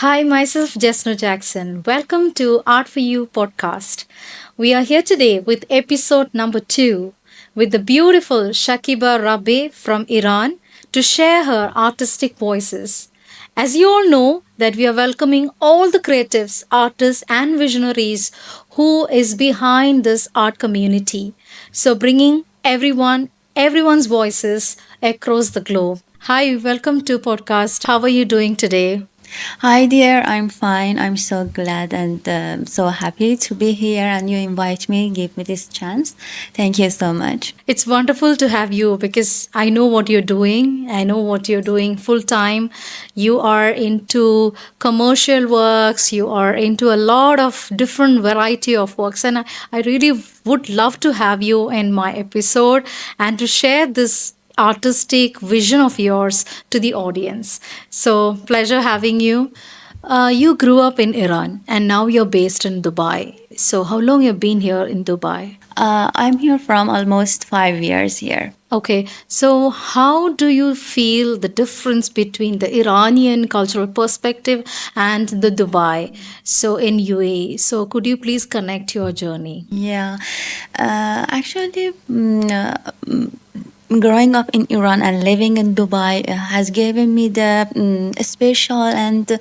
Hi, myself Jesno Jackson. Welcome to Art4you Podcast. We are here today with episode number 2 with the beautiful Shakiba Rabiei from Iran to share her artistic voices. As you all know that we are welcoming all the creatives, artists and visionaries who is behind this art community. So bringing everyone's voices across the globe. Hi, welcome to podcast. How are you doing today? Hi dear, I'm fine. I'm so glad and so happy to be here and you invite me, give me this chance. Thank you so much. It's wonderful to have you because I know what you're doing. I know what you're doing full time. You are into commercial works, you are into a lot of different variety of works. And I really would love to have you in my episode and to share this artistic vision of yours to the audience. So, pleasure having you. You grew up in Iran and now you're based in Dubai. So, how long you've been here in Dubai? I'm here from almost 5 years here. Okay, so how do you feel the difference between the Iranian cultural perspective and the Dubai? So in UAE, so could you please connect your journey? Yeah, actually, growing up in Iran and living in Dubai has given me the special and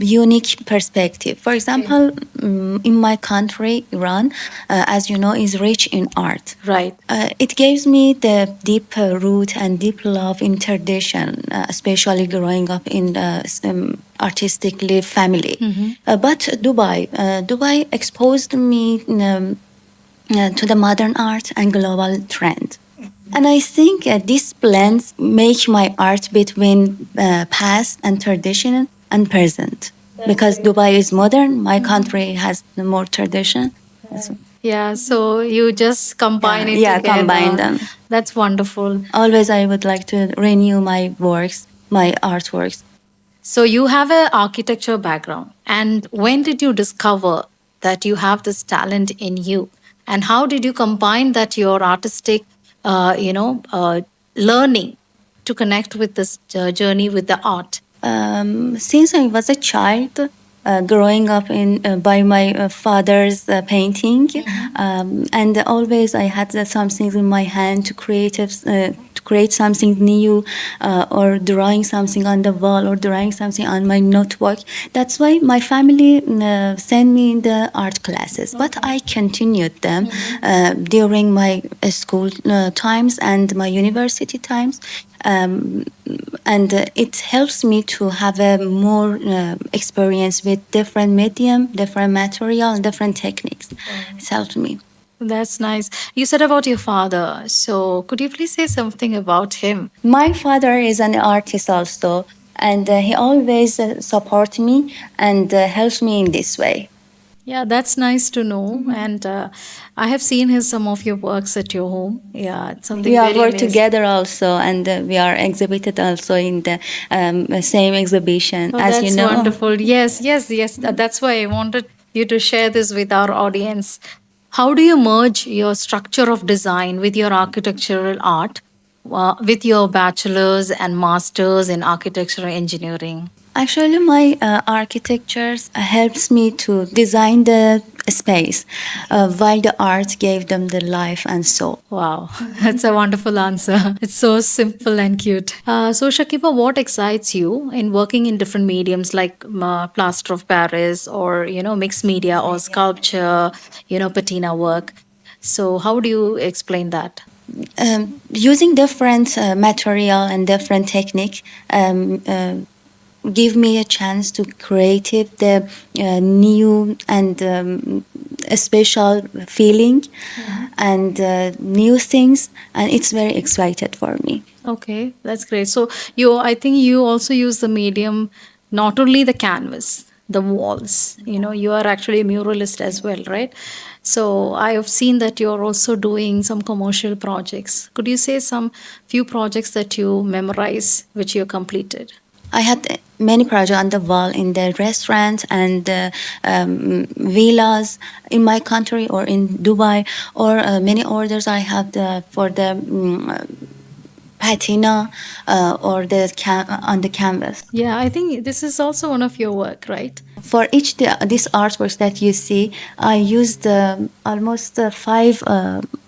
unique perspective. For example, in my country, Iran, as you know, is rich in art. Right. It gives me the deep root and deep love in tradition, especially growing up in the artistic live family. But Dubai exposed me to the modern art and global trend. And I think these blends make my art between past and tradition and present. Because Dubai is modern, my country has more tradition. So, Yeah, so you just combine it yeah, together. combine them. That's wonderful. Always I would like to renew my works, my artworks. So you have an architecture background. And when did you discover that you have this talent in you? And how did you combine that your artistic, learning to connect with this journey with the art? Since I was a child, growing up in by my father's painting, and always I had something in my hand to create something new, or drawing something on the wall or drawing something on my notebook. That's why my family sent me in the art classes, but I continued them during my school times and my university times. And it helps me to have a more experience with different medium, different material, and different techniques. It's helped me. That's nice. You said about your father. So could you please say something about him? My father is an artist also, and he always supports me and helps me in this way. Yeah, that's nice to know. And I have seen his some of your works at your home. Yeah, it's something We are very work amazing. together also, and we are exhibited also in the same exhibition, Oh, as that's you know. wonderful. Yes, yes, yes. That's why I wanted you to share this with our audience. How do you merge your structure of design with your architectural art, with your bachelor's and master's in architectural engineering? Actually, my architecture helps me to design the space, while the art gave them the life and soul. Wow, that's a wonderful answer. It's so simple and cute. So, Shakiba, what excites you in working in different mediums like plaster of Paris or mixed media or sculpture, patina work? So, how do you explain that? Using different material and different technique give me a chance to create the new and a special feeling and new things, and it's very excited for me. Okay, that's great. So, I think you also use the medium, not only the canvas, the walls. You are actually a muralist as well, right? So, I have seen that you're also doing some commercial projects. Could you say some few projects that you memorize, which you completed? I had many projects on the wall in the restaurant and villas in my country or in Dubai, or many orders I have for the patina or on the canvas. Yeah, I think this is also one of your work, right? For each these artworks that you see, I used almost five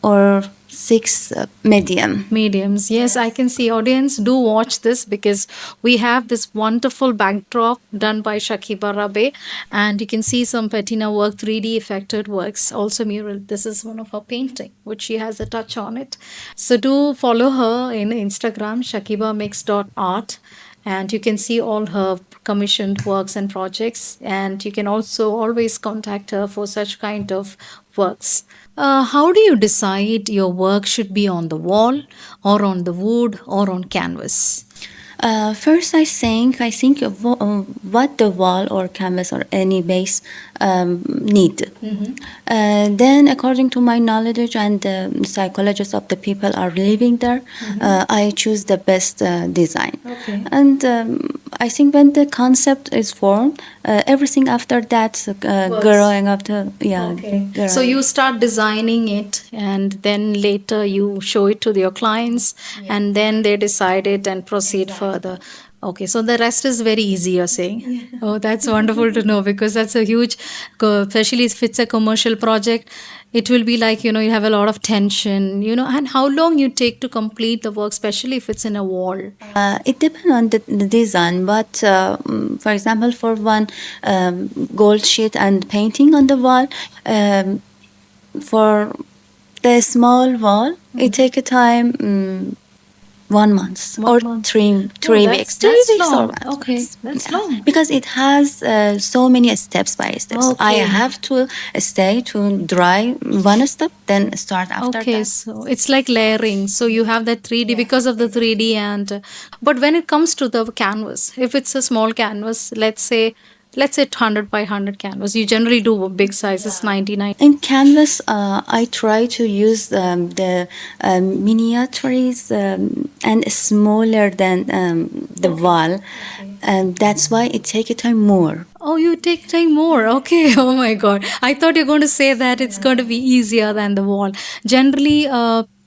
or six Mediums. Yes, I can see. Audience, do watch this because we have this wonderful backdrop done by Shakiba Rabiei, and you can see some patina work, 3D affected works, also mural. This is one of her painting, which she has a touch on it. So do follow her in Instagram, shakibamix.art, and you can see all her commissioned works and projects, and you can also always contact her for such kind of works. How do you decide your work should be on the wall or on the wood or on canvas? First, I think of what the wall or canvas or any base need. Then, according to my knowledge and the psychologists of the people are living there, I choose the best design. Okay. And I think when the concept is formed, everything after that growing up to Okay. growing. So you start designing it, and then later you show it to your clients, and then they decide it and proceed further. Okay, so the rest is very easy, you're saying. Oh, that's wonderful to know because that's a huge, especially if it's a commercial project, it will be like, you have a lot of tension, and how long you take to complete the work, especially if it's in a wall. It depends on the design, but for example, for one gold sheet and painting on the wall, for the small wall, it take a time 1 month or month. three that's- weeks. 3 that's weeks long. or 1 Okay, month. that's long. Because it has so many steps by steps. I Okay. have to stay to dry one step, then start after Okay, that. so it's like layering. So you have that 3D because of the 3D but when it comes to the canvas, if it's a small canvas, let's say 100 by 100 canvas, you generally do big sizes, 99. In Canvas, I try to use the miniatures and smaller than the wall, and that's why it takes time more. Oh, you take time more. Okay. Oh my God. I thought you're going to say that it's going to be easier than the wall. Generally,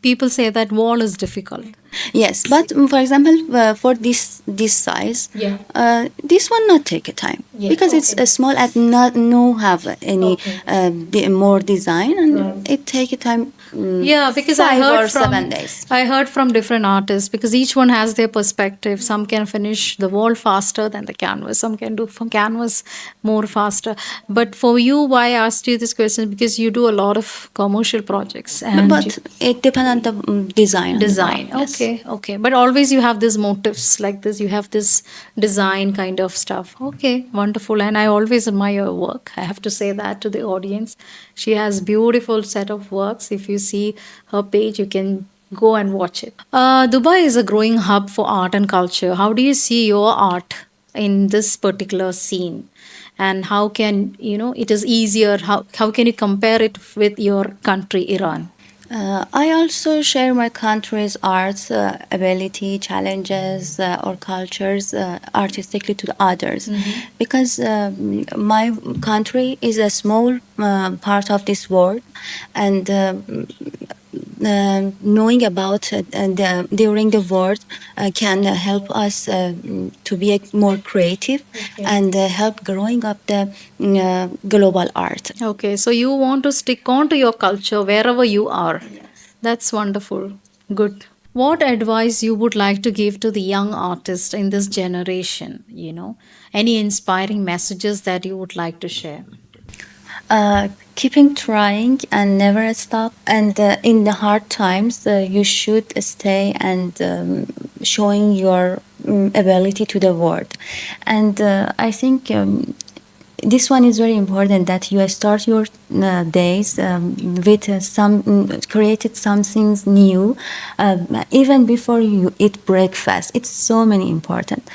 people say that wall is difficult. Yes, but for example, for this size, Yeah. this one not take a time because it's small and not no have any more design, and it take a time. Yeah, because I 5 heard or from 7 days. I heard from different artists because each one has their perspective. Some can finish the wall faster than the canvas. Some can do from canvas more faster. But for you, why I asked you this question because you do a lot of commercial projects and But it depends on the design. design. Yes. Okay. But always you have these motifs like this. You have this design kind of stuff. Okay, wonderful. And I always admire your work. I have to say that to the audience. She has beautiful set of works. If you see her page, you can go and watch it. Dubai is a growing hub for art and culture. How do you see your art in this particular scene? And how can, it is easier? How can you compare it with your country, Iran? I also share my country's arts ability, challenges, or cultures artistically to the others, because my country is a small part of this world, and knowing about during the world can help us to be more creative and help growing up the global art. Okay, so you want to stick on to your culture wherever you are. That's wonderful. Good. What advice you would like to give to the young artist in this generation? Any inspiring messages that you would like to share? Keeping trying and never stop. And in the hard times, you should stay and showing your ability to the world. And I think this one is very important that you start your days with created something new even before you eat breakfast. It's so many important.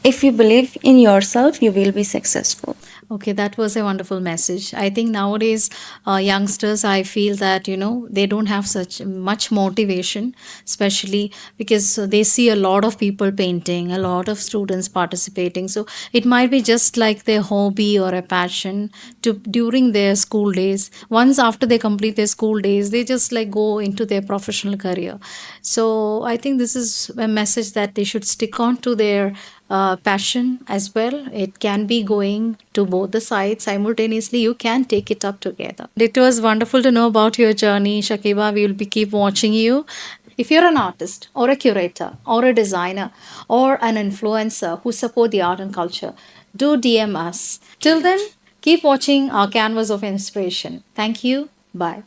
If you believe in yourself, you will be successful. Okay, that was a wonderful message. I think nowadays, youngsters, I feel that, they don't have such much motivation, especially because they see a lot of people painting, a lot of students participating. So it might be just like their hobby or a passion to during their school days. Once after they complete their school days, they just like go into their professional career. So I think this is a message that they should stick on to their passion as well. It can be going to both the sides simultaneously. You can take it up together. It was wonderful to know about your journey, Shakiba. We will be keep watching you. If you're an artist or a curator or a designer or an influencer who support the art and culture, do DM us. Till then, keep watching our canvas of inspiration. Thank you. Bye.